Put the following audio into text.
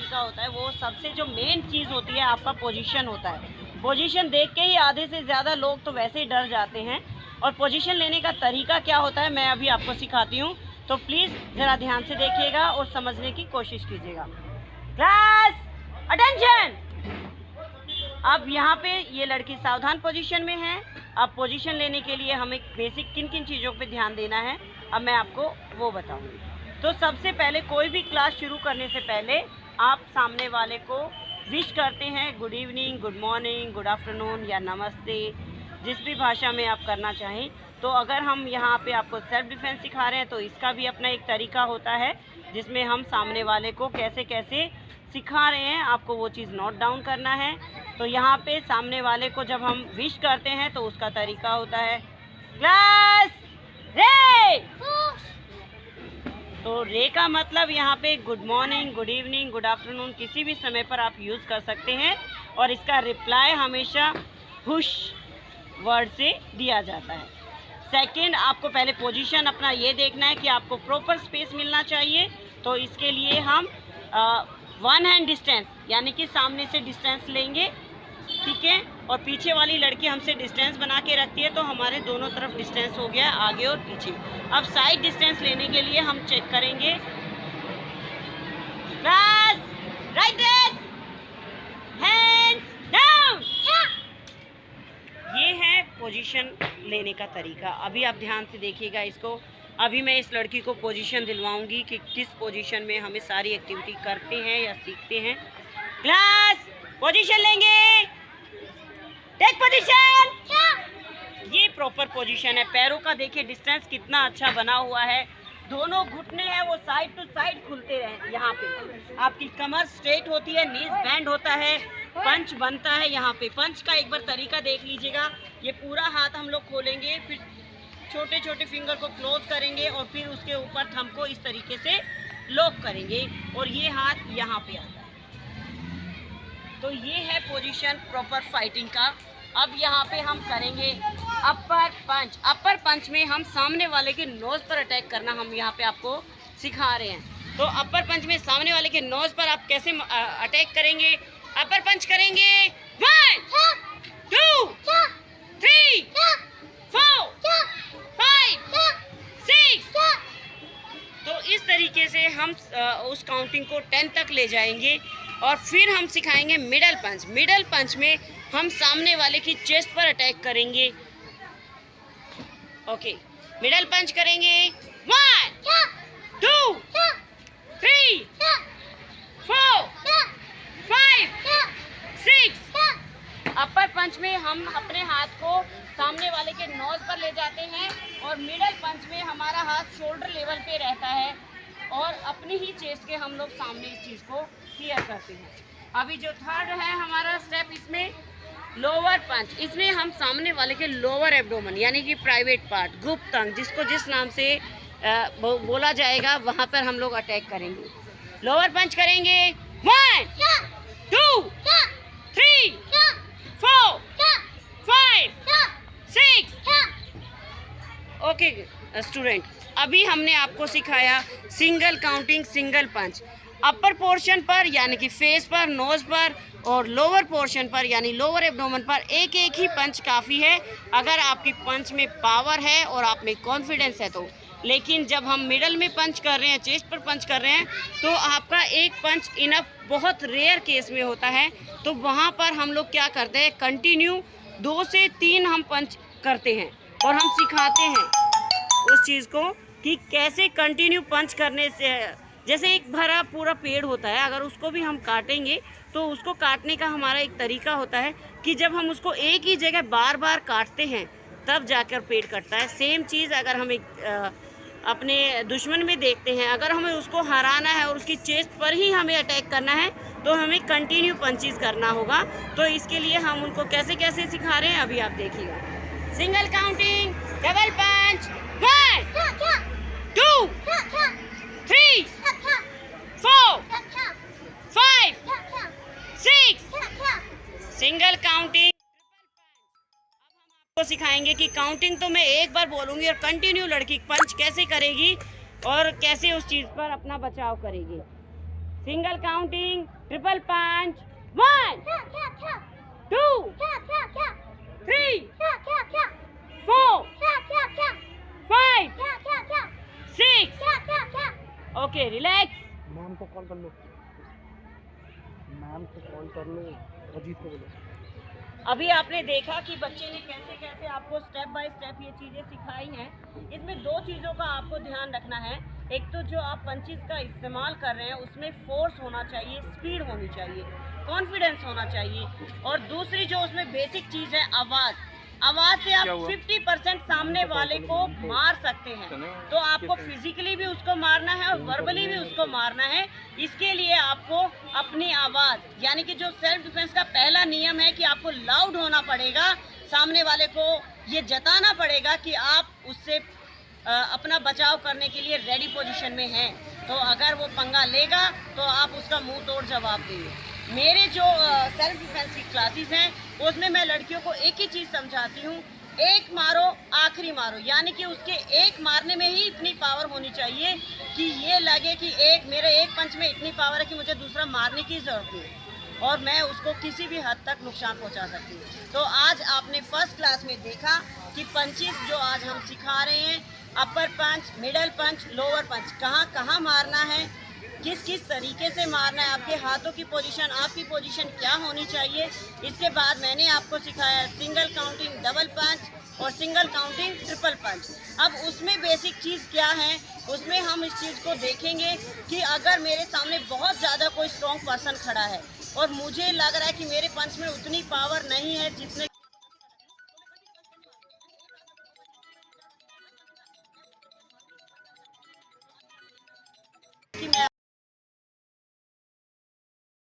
तरीका होता है, वो सबसे जो मेन चीज़ होती है आपका पोजीशन होता है। पोजीशन देख के ही आधे से ज़्यादा लोग तो वैसे ही डर जाते हैं, और पोजीशन लेने का तरीका क्या होता है मैं अभी आपको सिखाती हूँ, तो प्लीज़ ज़रा ध्यान से देखिएगा और समझने की कोशिश कीजिएगा। Class attention. अब यहाँ पे ये लड़की सावधान पोजीशन में है। अब पोजीशन लेने के लिए हमें बेसिक किन किन चीज़ों पे ध्यान देना है अब मैं आपको वो बताऊँगी। तो सबसे पहले कोई भी क्लास शुरू करने से पहले आप सामने वाले को विश करते हैं, good evening, good morning, good afternoon या नमस्ते, जिस भी भाषा में आप करना चाहें। तो अगर हम यहाँ पे आपको सेल्फ डिफेंस सिखा रहे हैं तो इसका भी अपना एक तरीका होता है जिसमें हम सामने वाले को कैसे कैसे सिखा रहे हैं, आपको वो चीज़ नोट डाउन करना है। तो यहाँ पे सामने वाले को जब हम विश करते हैं तो उसका तरीका होता है क्लास रे। तो रे का मतलब यहाँ पे good morning, good evening, good afternoon किसी भी समय पर आप यूज़ कर सकते हैं, और इसका रिप्लाई हमेशा हुश वर्ड से दिया जाता है। सेकंड, आपको पहले पोजीशन अपना ये देखना है कि आपको प्रॉपर स्पेस मिलना चाहिए। तो इसके लिए हम वन हैंड डिस्टेंस यानी कि सामने से डिस्टेंस लेंगे, ठीक है, और पीछे वाली लड़की हमसे डिस्टेंस बना के रखती है, तो हमारे दोनों तरफ डिस्टेंस हो गया आगे और पीछे। अब साइड डिस्टेंस लेने के लिए हम चेक करेंगे क्लास राइट हैंड डाउन। ये है पोजीशन लेने का तरीका। अभी आप ध्यान से देखिएगा इसको। अभी मैं इस लड़की को पोजीशन दिलवाऊंगी कि किस पोजीशन में हमें सारी एक्टिविटी करते हैं या सीखते हैं। क्लास पोजीशन लेंगे, टेक पोजीशन। ये प्रॉपर पोजीशन है। पैरों का देखिए डिस्टेंस कितना अच्छा बना हुआ है, दोनों घुटने हैं वो साइड टू साइड खुलते रहे। यहाँ पे आपकी कमर स्ट्रेट होती है, नीज बैंड होता है, पंच बनता है। यहाँ पे पंच का एक बार तरीका देख लीजिएगा। ये पूरा हाथ हम लोग खोलेंगे, फिर छोटे छोटे फिंगर को क्लोज करेंगे और फिर उसके ऊपर थंब को इस तरीके से लॉक करेंगे और ये हाथ यहाँ पे आता है। तो ये है पोजीशन प्रॉपर फाइटिंग का। अब यहाँ पे हम करेंगे अपर पंच। अपर पंच में हम सामने वाले के नोज पर अटैक करना हम यहाँ पे आपको सिखा रहे हैं। तो अपर पंच में सामने वाले के नोज पर आप कैसे अटैक करेंगे। अपर पंच करेंगे 1 2 3 4 5 6। तो इस तरीके से हम उस काउंटिंग को 10 तक ले जाएंगे और फिर हम सिखाएंगे मिडल पंच। मिडल पंच में हम सामने वाले की चेस्ट पर अटैक करेंगे। ओके, मिडल पंच करेंगे 1 2 3 4 5 6। अपर पंच में हम अपने हाथ को सामने वाले के नोज पर ले जाते हैं और मिडल पंच में हमारा हाथ शोल्डर लेवल पे रहता है और अपनी ही चेस्ट के हम लोग सामने इस चीज़ को क्लियर करते हैं। अभी जो थर्ड है हमारा स्टेप, इसमें लोअर पंच। इसमें हम सामने वाले के लोअर एब्डोमेन यानी कि प्राइवेट पार्ट, गुप्त अंग, जिसको जिस नाम से बोला जाएगा वहाँ पर हम लोग अटैक करेंगे। लोअर पंच करेंगे 1 2 3 4 5 6। ओके स्टूडेंट, अभी हमने आपको सिखाया single counting, single punch. Upper portion पर यानी कि फेस पर, नोज पर, और लोअर पोर्शन पर यानी लोअर एब्डोमेन पर एक एक ही पंच काफ़ी है अगर आपकी पंच में पावर है और आप में कॉन्फिडेंस है तो। लेकिन जब हम मिडल में पंच कर रहे हैं, चेस्ट पर पंच कर रहे हैं, तो आपका एक पंच इनफ बहुत रेयर केस में होता है। तो वहाँ पर हम लोग क्या करते हैं, कंटिन्यू 2 से 3 हम पंच करते हैं और हम सिखाते हैं उस चीज़ को कि कैसे कंटिन्यू पंच करने से, जैसे एक भरा पूरा पेड़ होता है, अगर उसको भी हम काटेंगे तो उसको काटने का हमारा एक तरीका होता है कि जब हम उसको एक ही जगह बार बार काटते हैं तब जाकर पेड़ कटता है। सेम चीज़ अगर हम अपने दुश्मन में देखते हैं, अगर हमें उसको हराना है और उसकी चेस्ट पर ही हमें अटैक करना है तो हमें कंटिन्यू पंचेस करना होगा। तो इसके लिए हम उनको कैसे कैसे सिखा रहे हैं अभी आप देखिएगा। सिंगल काउंटिंग, डबल पंच, 1 2 3 4 5 6। Single counting. को सिखाएंगे कि काउंटिंग तो मैं एक बार बोलूँगी और कंटिन्यू लड़की पंच कैसे करेगी और कैसे उस चीज़ पर अपना बचाव करेगी। सिंगल काउंटिंग ट्रिपल पंच। 1 2 3 4 5 6। Okay, relax. मैम को कॉल कर लो, मैम को कॉल कर लो, अजीत को बोलो। अभी आपने देखा कि बच्चे ने कैसे कैसे आपको स्टेप बाय स्टेप ये चीज़ें सिखाई हैं। इसमें दो चीज़ों का आपको ध्यान रखना है। एक तो जो आप पंचेस का इस्तेमाल कर रहे हैं उसमें फोर्स होना चाहिए, स्पीड होनी चाहिए, कॉन्फिडेंस होना चाहिए। और दूसरी जो उसमें बेसिक चीज़ है, आवाज़। आवाज़ से आप 50% सामने वाले को मार सकते हैं। तो आपको फिजिकली भी उसको मारना है और वर्बली भी उसको मारना है। इसके लिए आपको अपनी आवाज़, यानी कि जो सेल्फ डिफेंस का पहला नियम है कि आपको लाउड होना पड़ेगा, सामने वाले को ये जताना पड़ेगा कि आप उससे अपना बचाव करने के लिए रेडी पोजीशन में हैं। तो अगर वो पंगा लेगा तो आप उसका मुंह तोड़ जवाब देंगे। मेरे जो सेल्फ डिफेंस की क्लासेस हैं उसमें मैं लड़कियों को एक ही चीज़ समझाती हूँ, एक मारो आखिरी मारो, यानी कि उसके एक मारने में ही इतनी पावर होनी चाहिए कि ये लगे कि मेरे एक पंच में इतनी पावर है कि मुझे दूसरा मारने की ज़रूरत नहीं और मैं उसको किसी भी हद तक नुकसान पहुंचा सकती हूँ। तो आज आपने फर्स्ट क्लास में देखा कि पंचेस जो आज हम सिखा रहे हैं, अपर पंच, मिडल पंच, लोअर पंच, कहाँ कहाँ मारना है, किस किस तरीके से मारना है, आपके हाथों की पोजीशन, आपकी पोजीशन क्या होनी चाहिए। इसके बाद मैंने आपको सिखाया सिंगल काउंटिंग डबल पंच और सिंगल काउंटिंग ट्रिपल पंच। अब उसमें बेसिक चीज़ क्या है, उसमें हम इस चीज़ को देखेंगे कि अगर मेरे सामने बहुत ज़्यादा कोई स्ट्रॉन्ग पर्सन खड़ा है और मुझे लग रहा है कि मेरे पंच में उतनी पावर नहीं है जितने